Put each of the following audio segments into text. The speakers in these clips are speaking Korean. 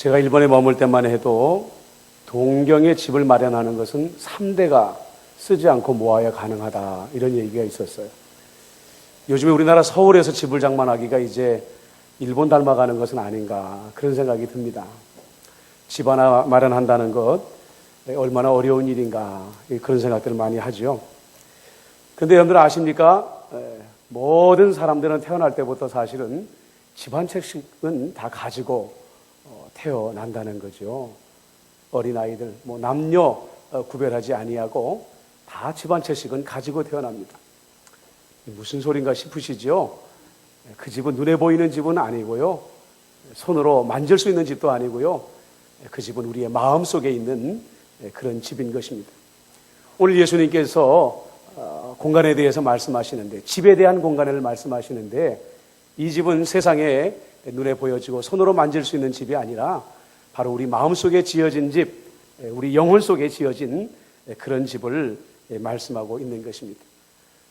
제가 일본에 머물 때만 해도 동경에 집을 마련하는 것은 3대가 쓰지 않고 모아야 가능하다, 이런 얘기가 있었어요. 요즘에 우리나라 서울에서 집을 장만하기가 이제 일본 닮아가는 것은 아닌가, 그런 생각이 듭니다. 집 하나 마련한다는 것 얼마나 어려운 일인가, 그런 생각들을 많이 하죠. 그런데 여러분들 아십니까? 모든 사람들은 태어날 때부터 사실은 집 한 채씩은 다 가지고 태어난다는 거죠. 어린아이들, 남녀 구별하지 아니하고 다 집 한 채씩은 가지고 태어납니다. 무슨 소린가 싶으시죠? 그 집은 눈에 보이는 집은 아니고요, 손으로 만질 수 있는 집도 아니고요, 그 집은 우리의 마음 속에 있는 그런 집인 것입니다. 오늘 예수님께서 공간에 대해서 말씀하시는데, 집에 대한 공간을 말씀하시는데, 이 집은 세상에 눈에 보여지고 손으로 만질 수 있는 집이 아니라 바로 우리 마음 속에 지어진 집, 우리 영혼 속에 지어진 그런 집을 말씀하고 있는 것입니다.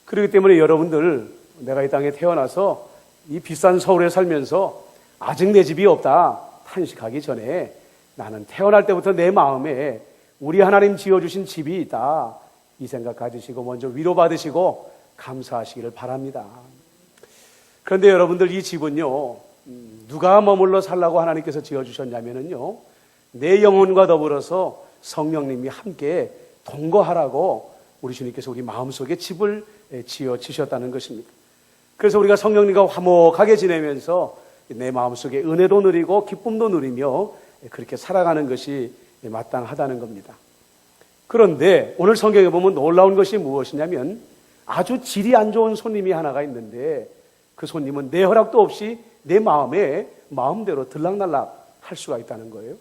그렇기 때문에 여러분들, 내가 이 땅에 태어나서 이 비싼 서울에 살면서 아직 내 집이 없다 탄식하기 전에, 나는 태어날 때부터 내 마음에 우리 하나님 지어주신 집이 있다, 이 생각 가지시고 먼저 위로받으시고 감사하시기를 바랍니다. 그런데 여러분들, 이 집은요, 누가 머물러 살라고 하나님께서 지어주셨냐면요, 내 영혼과 더불어서 성령님이 함께 동거하라고 우리 주님께서 우리 마음속에 집을 지어주셨다는 것입니다. 그래서 우리가 성령님과 화목하게 지내면서 내 마음속에 은혜도 누리고 기쁨도 누리며 그렇게 살아가는 것이 마땅하다는 겁니다. 그런데 오늘 성경에 보면 놀라운 것이 무엇이냐면, 아주 질이 안 좋은 손님이 하나가 있는데, 그 손님은 내 허락도 없이 내 마음에 마음대로 들락날락 할 수가 있다는 거예요.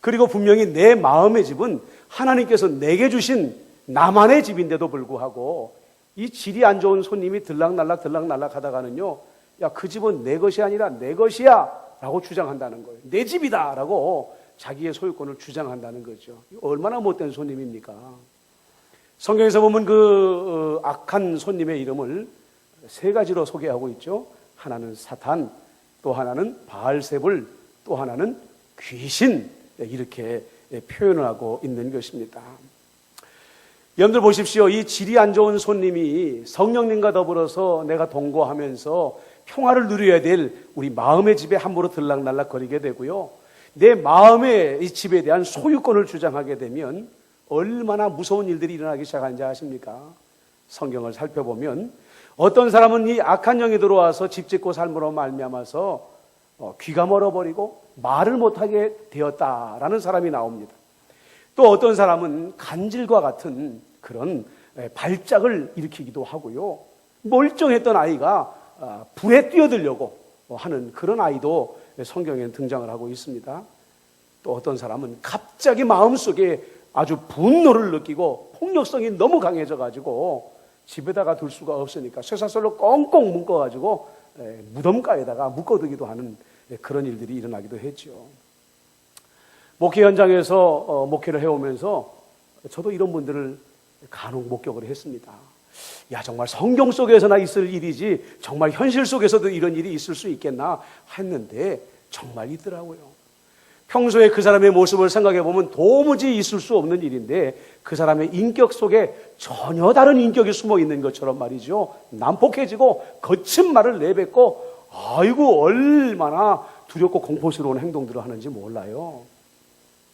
그리고 분명히 내 마음의 집은 하나님께서 내게 주신 나만의 집인데도 불구하고 이 질이 안 좋은 손님이 들락날락 하다가는요, 야, 그 집은 내 것이 아니라 내 것이야 라고 주장한다는 거예요. 내 집이다 라고 자기의 소유권을 주장한다는 거죠. 얼마나 못된 손님입니까? 성경에서 보면 그 악한 손님의 이름을 3가지로 소개하고 있죠. 하나는 사탄, 또 하나는 바알세불, 또 하나는 귀신, 이렇게 표현을 하고 있는 것입니다. 여러분들 보십시오. 이 질이 안 좋은 손님이 성령님과 더불어서 내가 동거하면서 평화를 누려야 될 우리 마음의 집에 함부로 들락날락 거리게 되고요, 내 마음의 이 집에 대한 소유권을 주장하게 되면 얼마나 무서운 일들이 일어나기 시작하는지 아십니까? 성경을 살펴보면 어떤 사람은 이 악한 영이 들어와서 집 짓고 삶으로 말미암아서 귀가 멀어버리고 말을 못하게 되었다라는 사람이 나옵니다. 또 어떤 사람은 간질과 같은 그런 발작을 일으키기도 하고요, 멀쩡했던 아이가 불에 뛰어들려고 하는 그런 아이도 성경에 등장을 하고 있습니다. 또 어떤 사람은 갑자기 마음속에 아주 분노를 느끼고 폭력성이 너무 강해져가지고 집에다가 둘 수가 없으니까 쇠사슬로 꽁꽁 묶어가지고 무덤가에다가 묶어두기도 하는 그런 일들이 일어나기도 했죠. 목회 현장에서 목회를 해오면서 저도 이런 분들을 간혹 목격을 했습니다. 야, 정말 성경 속에서나 있을 일이지 정말 현실 속에서도 이런 일이 있을 수 있겠나 했는데 정말 있더라고요. 평소에 그 사람의 모습을 생각해 보면 도무지 있을 수 없는 일인데, 그 사람의 인격 속에 전혀 다른 인격이 숨어 있는 것처럼 말이죠, 난폭해지고 거친 말을 내뱉고 아이고 얼마나 두렵고 공포스러운 행동들을 하는지 몰라요.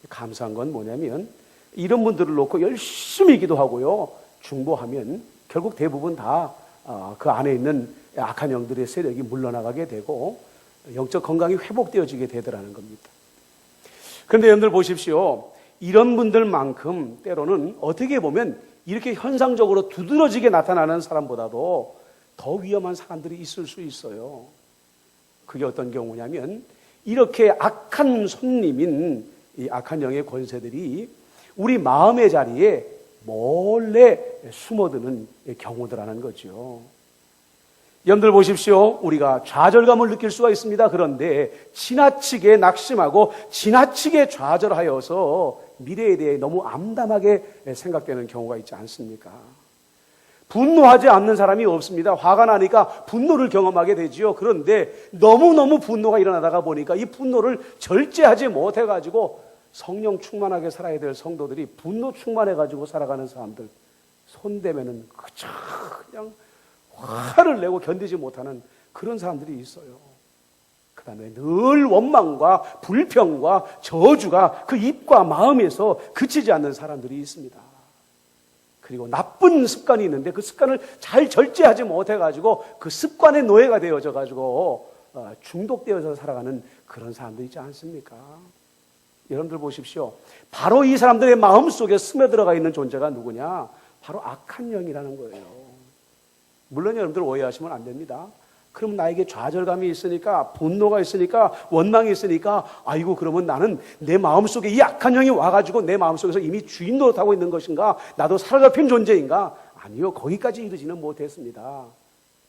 감사한 건 뭐냐면, 이런 분들을 놓고 열심히 기도하고요, 중보하면 결국 대부분 다 그 안에 있는 악한 영들의 세력이 물러나가게 되고 영적 건강이 회복되어지게 되더라는 겁니다. 그런데 여러분들 보십시오. 이런 분들만큼 때로는 어떻게 보면 이렇게 현상적으로 두드러지게 나타나는 사람보다도 더 위험한 사람들이 있을 수 있어요. 그게 어떤 경우냐면, 이렇게 악한 손님인 이 악한 영의 권세들이 우리 마음의 자리에 몰래 숨어드는 경우들하는 거죠. 여러분들 보십시오. 우리가 좌절감을 느낄 수가 있습니다. 그런데 지나치게 낙심하고 지나치게 좌절하여서 미래에 대해 너무 암담하게 생각되는 경우가 있지 않습니까? 분노하지 않는 사람이 없습니다. 화가 나니까 분노를 경험하게 되지요. 그런데 너무너무 분노가 일어나다가 보니까 이 분노를 절제하지 못해가지고 성령 충만하게 살아야 될 성도들이 분노 충만해가지고 살아가는 사람들 손대면은 그냥 화를 내고 견디지 못하는 그런 사람들이 있어요. 그 다음에 늘 원망과 불평과 저주가 그 입과 마음에서 그치지 않는 사람들이 있습니다. 그리고 나쁜 습관이 있는데 그 습관을 잘 절제하지 못해가지고 그 습관의 노예가 되어져가지고 중독되어서 살아가는 그런 사람들 있지 않습니까? 여러분들 보십시오. 바로 이 사람들의 마음속에 스며들어가 있는 존재가 누구냐? 바로 악한 영이라는 거예요. 물론 여러분들 오해하시면 안 됩니다. 그럼 나에게 좌절감이 있으니까, 분노가 있으니까, 원망이 있으니까, 아이고 그러면 나는 내 마음속에 이 악한 영이 와가지고 내 마음속에서 이미 주인 노릇하고 있는 것인가? 나도 사로잡힌 존재인가? 아니요, 거기까지 이르지는 못했습니다.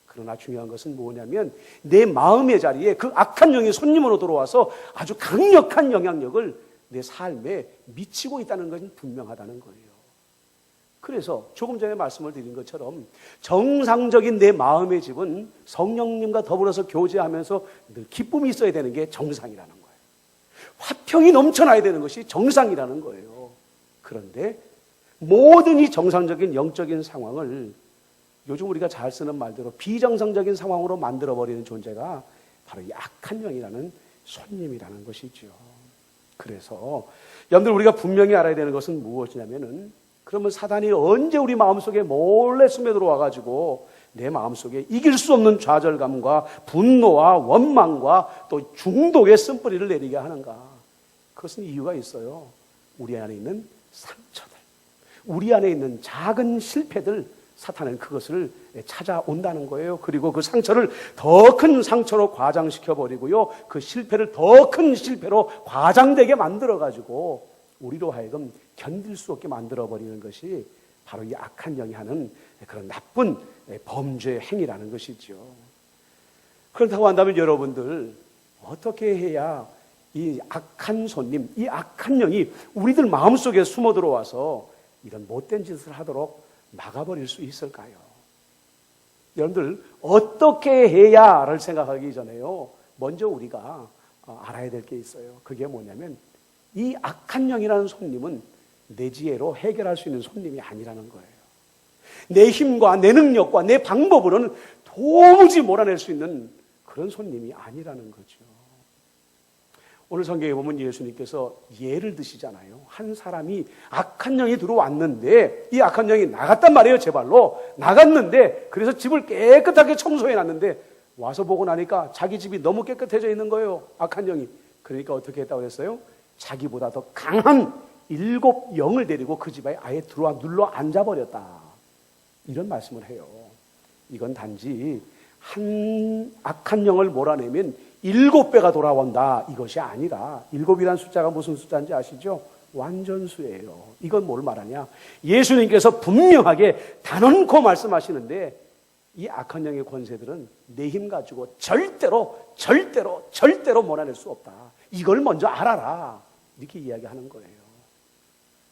그러나 중요한 것은 뭐냐면 내 마음의 자리에 그 악한 영이 손님으로 들어와서 아주 강력한 영향력을 내 삶에 미치고 있다는 것은 분명하다는 거예요. 그래서 조금 전에 말씀을 드린 것처럼 정상적인 내 마음의 집은 성령님과 더불어서 교제하면서 늘 기쁨이 있어야 되는 게 정상이라는 거예요. 화평이 넘쳐나야 되는 것이 정상이라는 거예요. 그런데 모든 이 정상적인 영적인 상황을 요즘 우리가 잘 쓰는 말대로 비정상적인 상황으로 만들어버리는 존재가 바로 이 악한 영이라는 손님이라는 것이죠. 그래서 여러분들 우리가 분명히 알아야 되는 것은 무엇이냐면은 그러면 사단이 언제 우리 마음속에 몰래 스며들어와가지고 내 마음속에 이길 수 없는 좌절감과 분노와 원망과 또 중독의 쓴뿌리를 내리게 하는가? 그것은 이유가 있어요. 우리 안에 있는 상처들, 우리 안에 있는 작은 실패들, 사탄은 그것을 찾아온다는 거예요. 그리고 그 상처를 더 큰 상처로 과장시켜버리고요. 그 실패를 더 큰 실패로 과장되게 만들어가지고 우리로 하여금 견딜 수 없게 만들어버리는 것이 바로 이 악한 영이 하는 그런 나쁜 범죄 행위라는 것이죠. 그렇다고 한다면 여러분들 어떻게 해야 이 악한 손님, 이 악한 영이 우리들 마음속에 숨어 들어와서 이런 못된 짓을 하도록 막아버릴 수 있을까요? 여러분들 어떻게 해야를 생각하기 전에요, 먼저 우리가 알아야 될 게 있어요. 그게 뭐냐면 이 악한 영이라는 손님은 내 지혜로 해결할 수 있는 손님이 아니라는 거예요. 내 힘과 내 능력과 내 방법으로는 도무지 몰아낼 수 있는 그런 손님이 아니라는 거죠. 오늘 성경에 보면 예수님께서 예를 드시잖아요. 한 사람이 악한 영이 들어왔는데 이 악한 영이 나갔단 말이에요. 제 발로 나갔는데 그래서 집을 깨끗하게 청소해놨는데 와서 보고 나니까 자기 집이 너무 깨끗해져 있는 거예요. 악한 영이. 그러니까 어떻게 했다고 그랬어요? 자기보다 더 강한 7 영을 데리고 그 집에 아예 들어와 눌러 앉아버렸다. 이런 말씀을 해요. 이건 단지 한 악한 영을 몰아내면 7배가 돌아온다, 이것이 아니라 7이라는 숫자가 무슨 숫자인지 아시죠? 완전수예요. 이건 뭘 말하냐? 예수님께서 분명하게 단언코 말씀하시는데 이 악한 영의 권세들은 내 힘 가지고 절대로 몰아낼 수 없다. 이걸 먼저 알아라. 이렇게 이야기하는 거예요.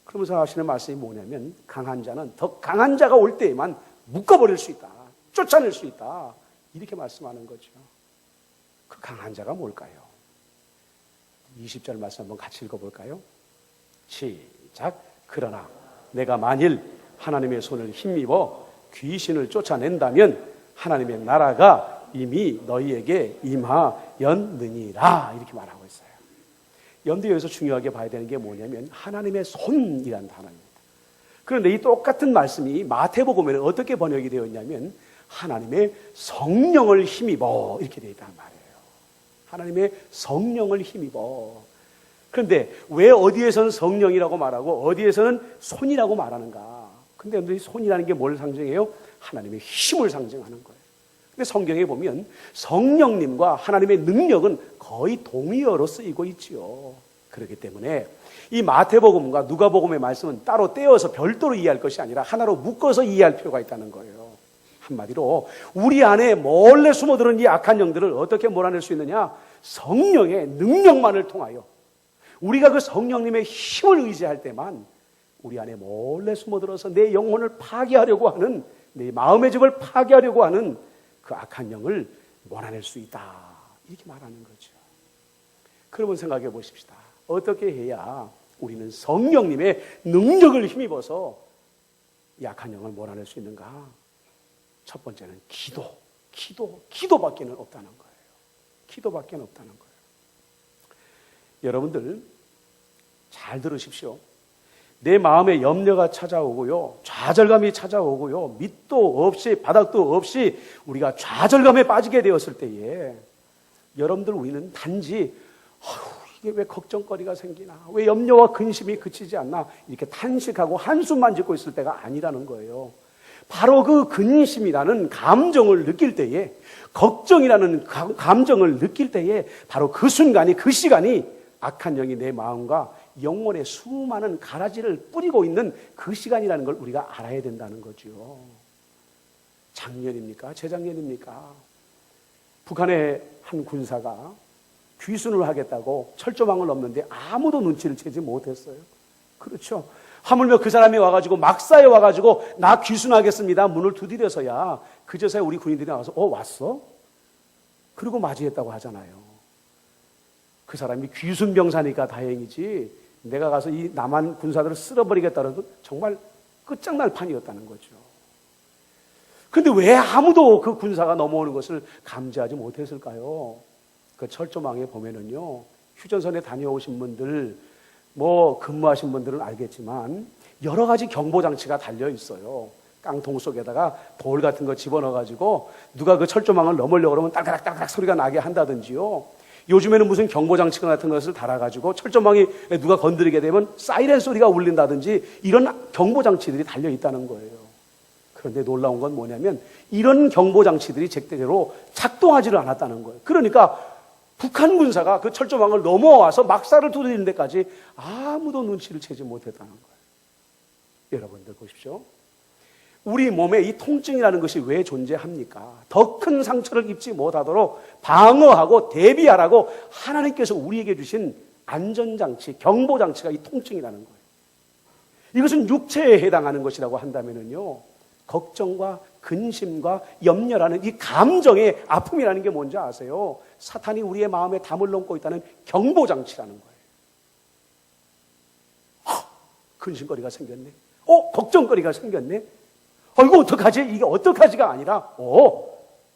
그러면서 하시는 말씀이 뭐냐면 강한 자는 더 강한 자가 올 때에만 묶어버릴 수 있다. 쫓아낼 수 있다. 이렇게 말씀하는 거죠. 그 강한 자가 뭘까요? 20절 말씀 한번 같이 읽어볼까요? 시작. 그러나 내가 만일 하나님의 손을 힘입어 귀신을 쫓아낸다면 하나님의 나라가 이미 너희에게 임하였느니라. 이렇게 말하고 있어요. 여러분들 여기서 중요하게 봐야 되는 게 뭐냐면 하나님의 손이라는 단어입니다. 그런데 이 똑같은 말씀이 마태복음에는 어떻게 번역이 되어 있냐면 하나님의 성령을 힘입어 이렇게 되어 있단 말이에요. 하나님의 성령을 힘입어. 그런데 왜 어디에서는 성령이라고 말하고 어디에서는 손이라고 말하는가? 근데 여러분들이 손이라는 게 뭘 상징해요? 하나님의 힘을 상징하는 거예요. 근데 성경에 보면 성령님과 하나님의 능력은 거의 동의어로 쓰이고 있지요. 그렇기 때문에 이 마태복음과 누가복음의 말씀은 따로 떼어서 별도로 이해할 것이 아니라 하나로 묶어서 이해할 필요가 있다는 거예요. 한마디로 우리 안에 몰래 숨어들은 이 악한 영들을 어떻게 몰아낼 수 있느냐? 성령의 능력만을 통하여 우리가 그 성령님의 힘을 의지할 때만 우리 안에 몰래 숨어들어서 내 영혼을 파괴하려고 하는 내 마음의 집을 파괴하려고 하는 그 악한 영을 몰아낼 수 있다. 이렇게 말하는 거죠. 그러면 생각해 보십시다. 어떻게 해야 우리는 성령님의 능력을 힘입어서 약한 영을 몰아낼 수 있는가? 첫 번째는 기도밖에는 없다는 거예요. 기도밖에는 없다는 거예요. 여러분들 잘 들으십시오. 내 마음에 염려가 찾아오고요, 좌절감이 찾아오고요, 밑도 없이 바닥도 없이 우리가 좌절감에 빠지게 되었을 때에 여러분들 우리는 단지 이게 왜 걱정거리가 생기나, 왜 염려와 근심이 그치지 않나 이렇게 탄식하고 한숨만 짓고 있을 때가 아니라는 거예요. 바로 그 근심이라는 감정을 느낄 때에, 걱정이라는 감정을 느낄 때에 바로 그 순간이, 그 시간이 악한 영이 내 마음과 영혼의 수많은 가라지를 뿌리고 있는 그 시간이라는 걸 우리가 알아야 된다는 거죠. 작년입니까? 재작년입니까? 북한의 한 군사가 귀순을 하겠다고 철조망을 넘는데 아무도 눈치를 채지 못했어요. 그렇죠. 하물며 그 사람이 와가지고 막사에 와가지고 나 귀순하겠습니다 문을 두드려서야 그제서야 우리 군인들이 나와서 왔어? 그리고 맞이했다고 하잖아요. 그 사람이 귀순병사니까 다행이지 내가 가서 이 남한 군사들을 쓸어버리겠다라도 정말 끝장날 판이었다는 거죠. 그런데 왜 아무도 그 군사가 넘어오는 것을 감지하지 못했을까요? 그 철조망에 보면은요, 휴전선에 다녀오신 분들, 근무하신 분들은 알겠지만 여러 가지 경보장치가 달려 있어요. 깡통 속에다가 돌 같은 거 집어넣어가지고 누가 그 철조망을 넘으려고 그러면 딸깍딸깍 소리가 나게 한다든지요. 요즘에는 무슨 경보장치 같은 것을 달아가지고 철조망이 누가 건드리게 되면 사이렌 소리가 울린다든지 이런 경보장치들이 달려 있다는 거예요. 그런데 놀라운 건 뭐냐면 이런 경보장치들이 제때로 작동하지를 않았다는 거예요. 그러니까 북한 군사가 그 철조망을 넘어와서 막사를 두드리는 데까지 아무도 눈치를 채지 못했다는 거예요. 여러분들 보십시오. 우리 몸에 이 통증이라는 것이 왜 존재합니까? 더 큰 상처를 입지 못하도록 방어하고 대비하라고 하나님께서 우리에게 주신 안전장치, 경보장치가 이 통증이라는 거예요. 이것은 육체에 해당하는 것이라고 한다면요, 걱정과 근심과 염려라는 이 감정의 아픔이라는 게 뭔지 아세요? 사탄이 우리의 마음에 담을 넘고 있다는 경보장치라는 거예요. 근심거리가 생겼네. 걱정거리가 생겼네. 이거 어떡하지? 이게 어떡하지가 아니라,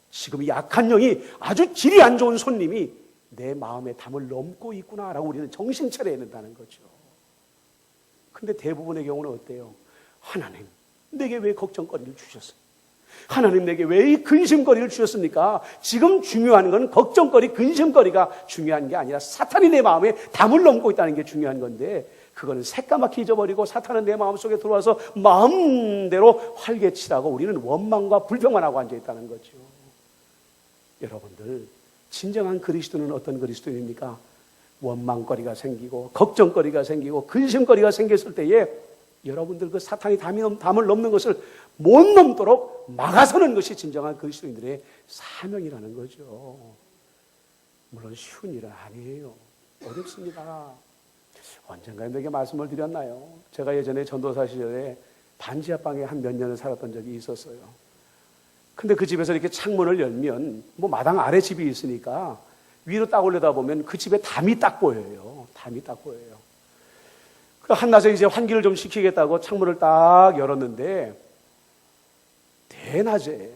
지금 이 약한 영이 아주 질이 안 좋은 손님이 내 마음에 담을 넘고 있구나라고 우리는 정신 차려야 된다는 거죠. 근데 대부분의 경우는 어때요? 하나님, 내게 왜 걱정거리를 주셨습니까? 하나님, 내게 왜 이 근심거리를 주셨습니까? 지금 중요한 건 걱정거리, 근심거리가 중요한 게 아니라 사탄이 내 마음에 담을 넘고 있다는 게 중요한 건데, 그거는 새까맣게 잊어버리고 사탄은 내 마음속에 들어와서 마음대로 활개치라고 우리는 원망과 불평만 하고 앉아있다는 거죠. 여러분들, 진정한 그리스도는 어떤 그리스도입니까? 원망거리가 생기고 걱정거리가 생기고 근심거리가 생겼을 때에 여러분들 그 사탄이 담을 넘는 것을 못 넘도록 막아서는 것이 진정한 그리스도인들의 사명이라는 거죠. 물론 쉬운 일은 아니에요. 어렵습니다. 언젠가 내게 말씀을 드렸나요? 제가 예전에 전도사 시절에 반지하방에 한 몇 년을 살았던 적이 있었어요. 근데 그 집에서 이렇게 창문을 열면 마당 아래 집이 있으니까 위로 딱 올려다보면 그 집에 담이 딱 보여요. 담이 딱 보여요. 한낮에 이제 환기를 좀 시키겠다고 창문을 딱 열었는데 대낮에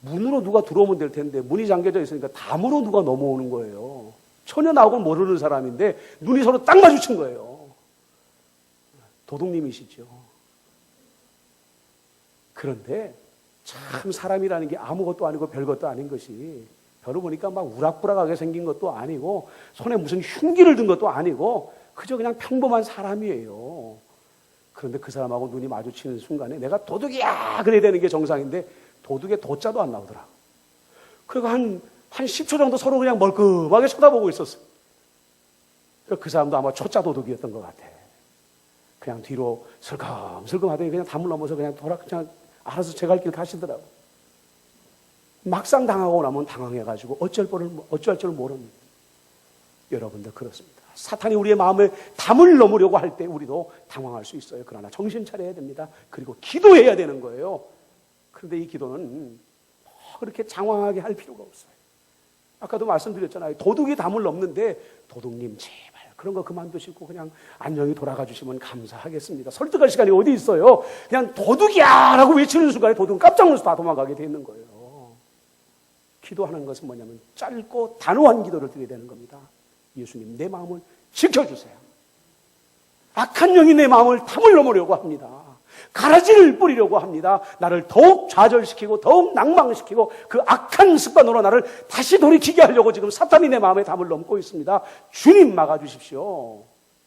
문으로 누가 들어오면 될 텐데 문이 잠겨져 있으니까 담으로 누가 넘어오는 거예요. 전혀 나하고 모르는 사람인데 눈이 서로 딱 마주친 거예요. 도둑님이시죠. 그런데 참 사람이라는 게 아무것도 아니고 별것도 아닌 것이, 별을 보니까 막 우락부락하게 생긴 것도 아니고 손에 무슨 흉기를 든 것도 아니고 그저 그냥 평범한 사람이에요. 그런데 그 사람하고 눈이 마주치는 순간에 내가 도둑이야 그래야 되는 게 정상인데 도둑의 도자도 안 나오더라. 그리고 한 10초 정도 서로 그냥 멀끔하게 쳐다보고 있었어요. 그 사람도 아마 초짜 도둑이었던 것 같아. 그냥 뒤로 슬금슬금 하더니 그냥 담을 넘어서 그냥 그냥 알아서 제 갈 길 가시더라고. 막상 당하고 나면 당황해가지고 어쩔 줄 모릅니다. 여러분들 그렇습니다. 사탄이 우리의 마음에 담을 넘으려고 할 때 우리도 당황할 수 있어요. 그러나 정신 차려야 됩니다. 그리고 기도해야 되는 거예요. 그런데 이 기도는 그렇게 장황하게 할 필요가 없어요. 아까도 말씀드렸잖아요. 도둑이 담을 넘는데 도둑님 제발 그런 거 그만두시고 그냥 안녕히 돌아가 주시면 감사하겠습니다. 설득할 시간이 어디 있어요. 그냥 도둑이야 라고 외치는 순간에 도둑은 깜짝 놀라서 다 도망가게 돼 있는 거예요. 기도하는 것은 뭐냐면 짧고 단호한 기도를 드려야 되는 겁니다. 예수님, 내 마음을 지켜주세요. 악한 영이 내 마음을 탐을 넘으려고 합니다. 가라지를 뿌리려고 합니다. 나를 더욱 좌절시키고 더욱 낭망시키고 그 악한 습관으로 나를 다시 돌이키게 하려고 지금 사탄이 내 마음에 담을 넘고 있습니다. 주님 막아주십시오.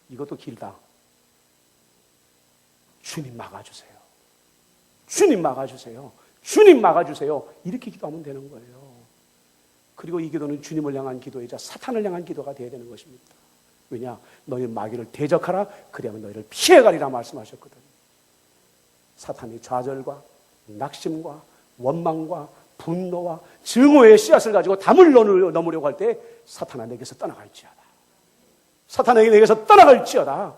이것도 길다. 주님 막아주세요. 주님 막아주세요. 주님 막아주세요. 이렇게 기도하면 되는 거예요. 그리고 이 기도는 주님을 향한 기도이자 사탄을 향한 기도가 되어야 되는 것입니다. 왜냐? 너희 마귀를 대적하라. 그리하면 너희를 피해가리라 말씀하셨거든요. 사탄이 좌절과 낙심과 원망과 분노와 증오의 씨앗을 가지고 담을 넘으려고 할 때 사탄아 내게서 떠나갈지어다. 사탄에게 내게서 떠나갈지어다.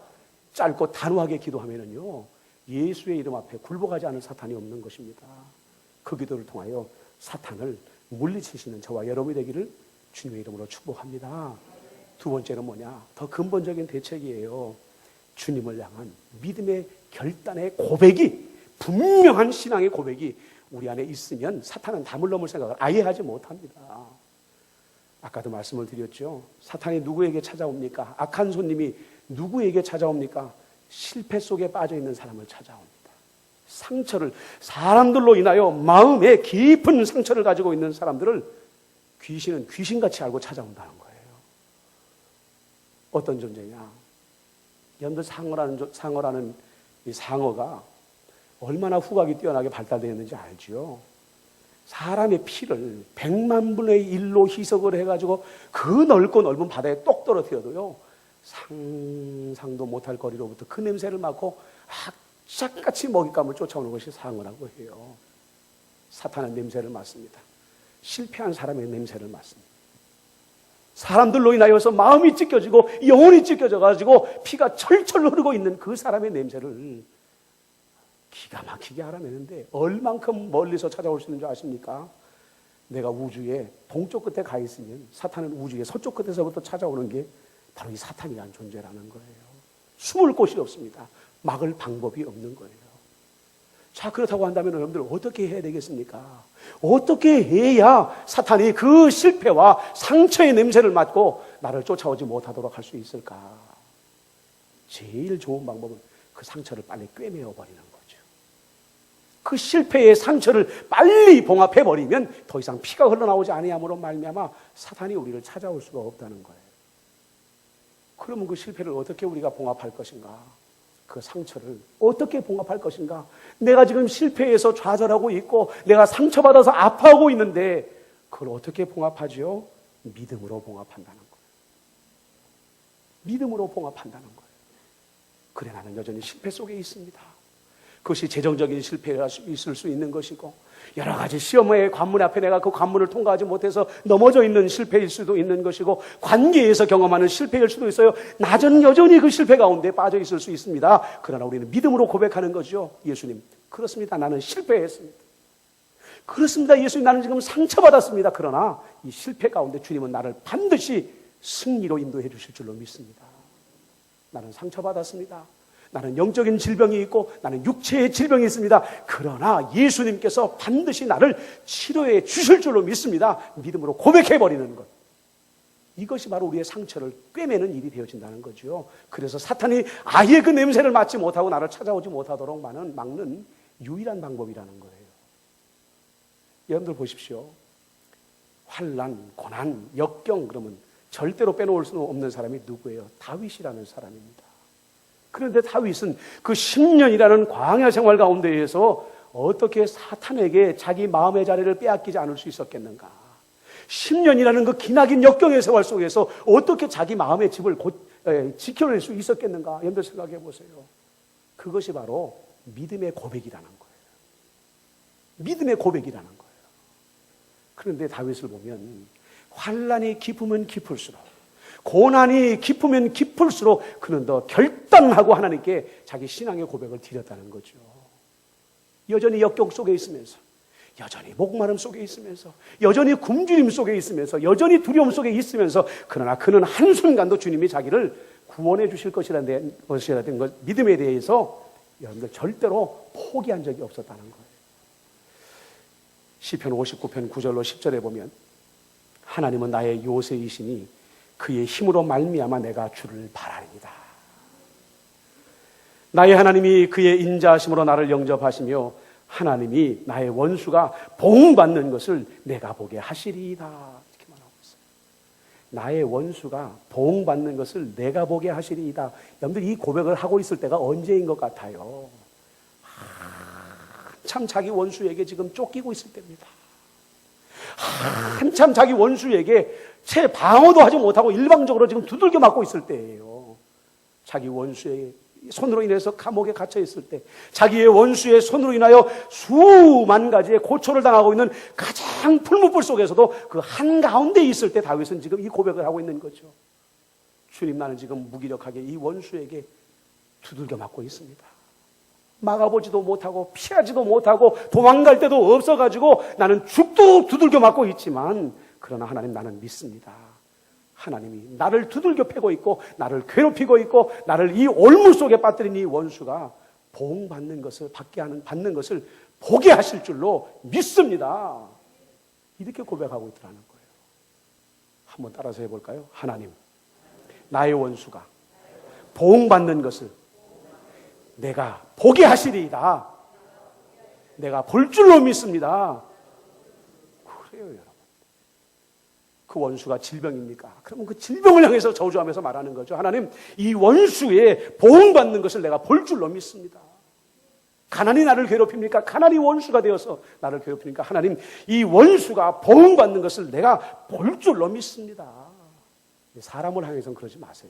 짧고 단호하게 기도하면은요 예수의 이름 앞에 굴복하지 않을 사탄이 없는 것입니다. 그 기도를 통하여 사탄을 물리치시는 저와 여러분이 되기를 주님의 이름으로 축복합니다. 두 번째는 뭐냐? 더 근본적인 대책이에요. 주님을 향한 믿음의 결단의 고백이, 분명한 신앙의 고백이 우리 안에 있으면 사탄은 담을 넘을 생각을 아예 하지 못합니다. 아까도 말씀을 드렸죠. 사탄이 누구에게 찾아옵니까? 악한 손님이 누구에게 찾아옵니까? 실패 속에 빠져 있는 사람을 찾아옵니다. 상처를, 사람들로 인하여 마음에 깊은 상처를 가지고 있는 사람들을 귀신은 귀신같이 알고 찾아온다는 거예요. 어떤 존재냐? 여러분들 상어라는 이 상어가 얼마나 후각이 뛰어나게 발달되어 있는지 알죠? 사람의 피를 100만 분의 1로 희석을 해가지고 그 넓고 넓은 바다에 똑 떨어뜨려도요 상상도 못할 거리로부터 그 냄새를 맡고 악착같이 먹잇감을 쫓아오는 것이 상어라고 해요. 사탄은 냄새를 맡습니다. 실패한 사람의 냄새를 맡습니다. 사람들로 인하여서 마음이 찢겨지고 영혼이 찢겨져가지고 피가 철철 흐르고 있는 그 사람의 냄새를 기가 막히게 알아내는데 얼만큼 멀리서 찾아올 수 있는 줄 아십니까? 내가 우주의 동쪽 끝에 가 있으면 사탄은 우주의 서쪽 끝에서부터 찾아오는 게 바로 이 사탄이라는 존재라는 거예요. 숨을 곳이 없습니다. 막을 방법이 없는 거예요. 자, 그렇다고 한다면 여러분들 어떻게 해야 되겠습니까? 어떻게 해야 사탄이 그 실패와 상처의 냄새를 맡고 나를 쫓아오지 못하도록 할 수 있을까? 제일 좋은 방법은 그 상처를 빨리 꿰매어 버리는 거죠. 그 실패의 상처를 빨리 봉합해버리면 더 이상 피가 흘러나오지 아니함으로 말미암아 사탄이 우리를 찾아올 수가 없다는 거예요. 그러면 그 실패를 어떻게 우리가 봉합할 것인가? 그 상처를 어떻게 봉합할 것인가? 내가 지금 실패해서 좌절하고 있고 내가 상처받아서 아파하고 있는데 그걸 어떻게 봉합하지요? 믿음으로 봉합한다는 거예요. 믿음으로 봉합한다는 거예요. 그래 나는 여전히 실패 속에 있습니다. 그것이 재정적인 실패가 있을 수 있는 것이고 여러 가지 시험의 관문 앞에 내가 그 관문을 통과하지 못해서 넘어져 있는 실패일 수도 있는 것이고 관계에서 경험하는 실패일 수도 있어요. 나는 여전히 그 실패 가운데 빠져 있을 수 있습니다. 그러나 우리는 믿음으로 고백하는 거죠. 예수님, 그렇습니다. 나는 실패했습니다. 그렇습니다. 예수님, 나는 지금 상처받았습니다. 그러나 이 실패 가운데 주님은 나를 반드시 승리로 인도해 주실 줄로 믿습니다. 나는 상처받았습니다. 나는 영적인 질병이 있고 나는 육체의 질병이 있습니다. 그러나 예수님께서 반드시 나를 치료해 주실 줄로 믿습니다. 믿음으로 고백해버리는 것. 이것이 바로 우리의 상처를 꿰매는 일이 되어진다는 거죠. 그래서 사탄이 아예 그 냄새를 맡지 못하고 나를 찾아오지 못하도록 막는 유일한 방법이라는 거예요. 여러분들 보십시오. 환난, 고난, 역경 그러면 절대로 빼놓을 수는 없는 사람이 누구예요? 다윗이라는 사람입니다. 그런데 다윗은 그 10년이라는 광야 생활 가운데에서 어떻게 사탄에게 자기 마음의 자리를 빼앗기지 않을 수 있었겠는가? 10년이라는 그 기나긴 역경의 생활 속에서 어떻게 자기 마음의 집을 지켜낼 수 있었겠는가? 여러분들 생각해 보세요. 그것이 바로 믿음의 고백이라는 거예요. 믿음의 고백이라는 거예요. 그런데 다윗을 보면 환난이 깊으면 깊을수록 고난이 깊으면 깊을수록 그는 더 결단하고 하나님께 자기 신앙의 고백을 드렸다는 거죠. 여전히 역경 속에 있으면서 여전히 목마름 속에 있으면서, 여전히 굶주림 속에 있으면서, 여전히 두려움 속에 있으면서, 그러나 그는 한순간도 주님이 자기를 구원해 주실 것이라는 것, 믿음에 대해서 여러분들 절대로 포기한 적이 없었다는 거예요. 시편 59편 9절로 10절에 보면 하나님은 나의 요새이시니 그의 힘으로 말미암아 내가 주를 바라리이다. 나의 하나님이 그의 인자하심으로 나를 영접하시며 하나님이 나의 원수가 보응받는 것을 내가 보게 하시리이다. 이렇게 말하고 있어요. 나의 원수가 보응받는 것을 내가 보게 하시리이다. 여러분들 이 고백을 하고 있을 때가 언제인 것 같아요? 한참 자기 원수에게 지금 쫓기고 있을 때입니다. 한참 자기 원수에게 채 방어도 하지 못하고 일방적으로 지금 두들겨 맞고 있을 때예요. 자기 원수의 손으로 인해서 감옥에 갇혀 있을 때, 자기의 원수의 손으로 인하여 수만 가지의 고초를 당하고 있는 가장 풀무불 속에서도 그 한가운데 있을 때 다윗은 지금 이 고백을 하고 있는 거죠. 주님, 나는 지금 무기력하게 이 원수에게 두들겨 맞고 있습니다. 막아보지도 못하고 피하지도 못하고 도망갈 데도 없어가지고 나는 죽도 두들겨 맞고 있지만, 그러나 하나님, 나는 믿습니다. 하나님이 나를 두들겨 패고 있고 나를 괴롭히고 있고 나를 이 올무 속에 빠뜨린 이 원수가 보응받는 것을 받는 것을 보게 하실 줄로 믿습니다. 이렇게 고백하고 있더라는 거예요. 한번 따라서 해볼까요? 하나님, 나의 원수가 보응받는 것을 내가 보게 하시리이다. 내가 볼 줄로 믿습니다. 그래요, 여러분. 그 원수가 질병입니까? 그러면 그 질병을 향해서 저주하면서 말하는 거죠. 하나님, 이 원수의 보응받는 것을 내가 볼 줄로 믿습니다. 가난이 나를 괴롭힙니까? 가난이 원수가 되어서 나를 괴롭히니까 하나님, 이 원수가 보응받는 것을 내가 볼 줄로 믿습니다. 사람을 향해서는 그러지 마세요.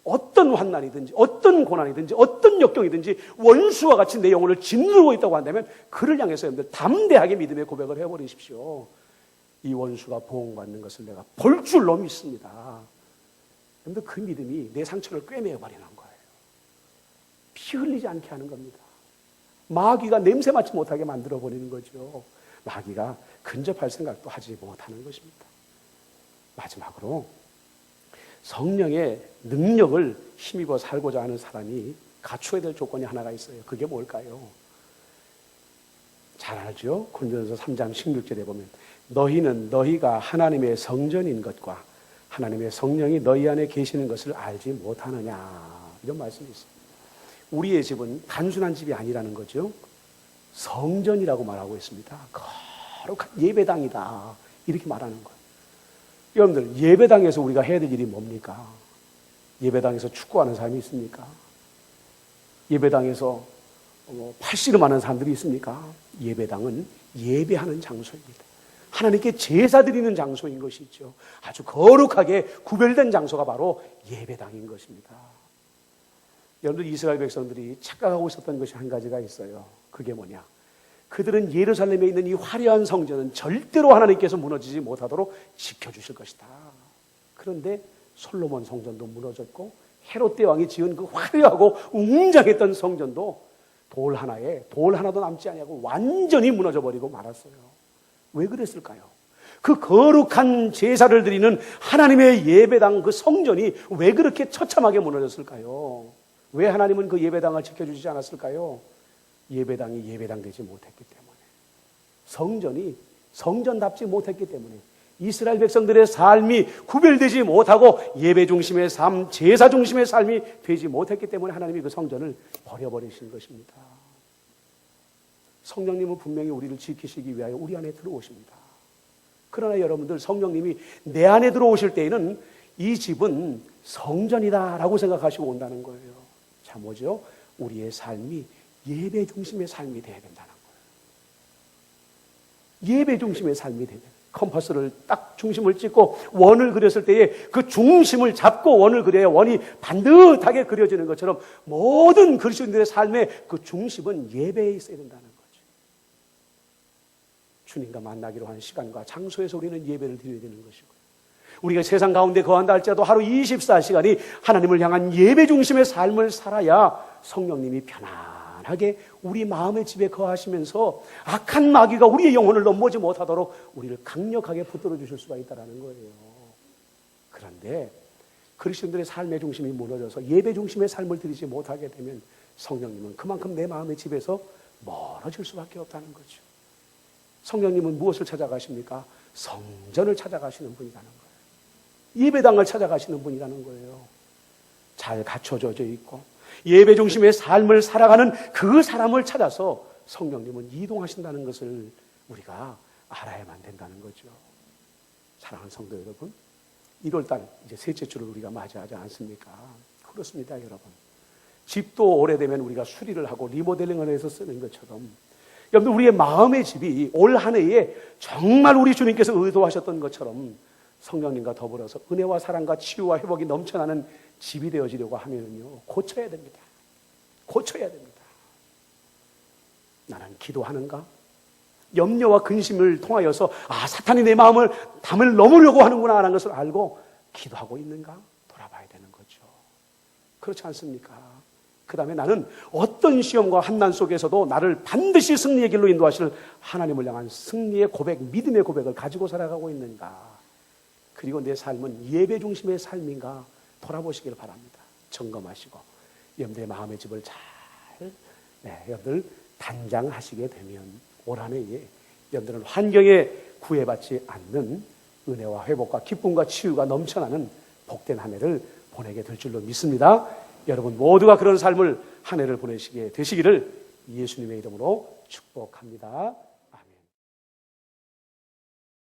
어떤 환난이든지 어떤 고난이든지 어떤 역경이든지 원수와 같이 내 영혼을 짓누르고 있다고 한다면 그를 향해서 여러분들 담대하게 믿음의 고백을 해버리십시오. 이 원수가 보응받는 것을 내가 볼 줄로 믿습니다. 여러분들 그 믿음이 내 상처를 꿰매어버리는 거예요. 피 흘리지 않게 하는 겁니다. 마귀가 냄새 맡지 못하게 만들어버리는 거죠. 마귀가 근접할 생각도 하지 못하는 것입니다. 마지막으로 성령의 능력을 힘입어 살고자 하는 사람이 갖추어야 될 조건이 하나가 있어요. 그게 뭘까요? 잘 알죠? 고린도전서 3장 16절에 보면 너희는 너희가 하나님의 성전인 것과 하나님의 성령이 너희 안에 계시는 것을 알지 못하느냐, 이런 말씀이 있어요. 우리의 집은 단순한 집이 아니라는 거죠. 성전이라고 말하고 있습니다. 거룩한 예배당이다, 이렇게 말하는 거예요. 여러분들, 예배당에서 우리가 해야 될 일이 뭡니까? 예배당에서 축구하는 사람이 있습니까? 예배당에서 팔씨름하는 사람들이 있습니까? 예배당은 예배하는 장소입니다. 하나님께 제사 드리는 장소인 것이죠. 아주 거룩하게 구별된 장소가 바로 예배당인 것입니다. 여러분들, 이스라엘 백성들이 착각하고 있었던 것이 한 가지가 있어요. 그게 뭐냐? 그들은 예루살렘에 있는 이 화려한 성전은 절대로 하나님께서 무너지지 못하도록 지켜주실 것이다. 그런데 솔로몬 성전도 무너졌고 헤롯 대왕이 지은 그 화려하고 웅장했던 성전도 돌 하나도 남지 아니하고 완전히 무너져버리고 말았어요. 왜 그랬을까요? 그 거룩한 제사를 드리는 하나님의 예배당, 그 성전이 왜 그렇게 처참하게 무너졌을까요? 왜 하나님은 그 예배당을 지켜주지 않았을까요? 예배당이 예배당 되지 못했기 때문에, 성전이 성전답지 못했기 때문에, 이스라엘 백성들의 삶이 구별되지 못하고 예배 중심의 삶, 제사 중심의 삶이 되지 못했기 때문에 하나님이 그 성전을 버려버리신 것입니다. 성령님은 분명히 우리를 지키시기 위하여 우리 안에 들어오십니다. 그러나 여러분들, 성령님이 내 안에 들어오실 때에는 이 집은 성전이다라고 생각하시고 온다는 거예요. 자, 뭐죠? 우리의 삶이 예배 중심의 삶이 되어야 된다는 거예요. 예배 중심의 삶이 되어야 돼요. 컴퍼스를 딱 중심을 찍고 원을 그렸을 때에 그 중심을 잡고 원을 그려야 원이 반듯하게 그려지는 것처럼 모든 그리스도인들의 삶의 그 중심은 예배에 있어야 된다는 거죠. 주님과 만나기로 한 시간과 장소에서 우리는 예배를 드려야 되는 것이고요. 우리가 세상 가운데 거한다 할지라도 하루 24시간이 하나님을 향한 예배 중심의 삶을 살아야 성령님이 편안하게 평안하게 우리 마음의 집에 거하시면서 악한 마귀가 우리의 영혼을 넘보지 못하도록 우리를 강력하게 붙들어 주실 수가 있다는 거예요. 그런데 그리스도인들의 삶의 중심이 무너져서 예배 중심의 삶을 드리지 못하게 되면 성령님은 그만큼 내 마음의 집에서 멀어질 수밖에 없다는 거죠. 성령님은 무엇을 찾아가십니까? 성전을 찾아가시는 분이라는 거예요. 예배당을 찾아가시는 분이라는 거예요. 잘 갖춰져 있고 예배 중심의 삶을 살아가는 그 사람을 찾아서 성령님은 이동하신다는 것을 우리가 알아야만 된다는 거죠. 사랑하는 성도 여러분, 1월달 이제 셋째 주를 우리가 맞이하지 않습니까? 그렇습니다, 여러분. 집도 오래되면 우리가 수리를 하고 리모델링을 해서 쓰는 것처럼 여러분, 우리의 마음의 집이 올 한 해에 정말 우리 주님께서 의도하셨던 것처럼 성령님과 더불어서 은혜와 사랑과 치유와 회복이 넘쳐나는 집이 되어지려고 하면요, 고쳐야 됩니다. 고쳐야 됩니다. 나는 기도하는가? 염려와 근심을 통하여서 사탄이 내 담을 넘으려고 하는구나 하는 것을 알고 기도하고 있는가? 돌아봐야 되는 거죠. 그렇지 않습니까? 그 다음에 나는 어떤 시험과 환난 속에서도 나를 반드시 승리의 길로 인도하실 하나님을 향한 승리의 고백, 믿음의 고백을 가지고 살아가고 있는가? 그리고 내 삶은 예배 중심의 삶인가? 돌아보시길 바랍니다. 점검하시고 여러분들의 마음의 집을 잘 여러분들 단장하시게 되면 올 한 해에 여러분들은 환경에 구애받지 않는 은혜와 회복과 기쁨과 치유가 넘쳐나는 복된 한 해를 보내게 될 줄로 믿습니다. 여러분 모두가 그런 삶을 한 해를 보내시게 되시기를 예수님의 이름으로 축복합니다.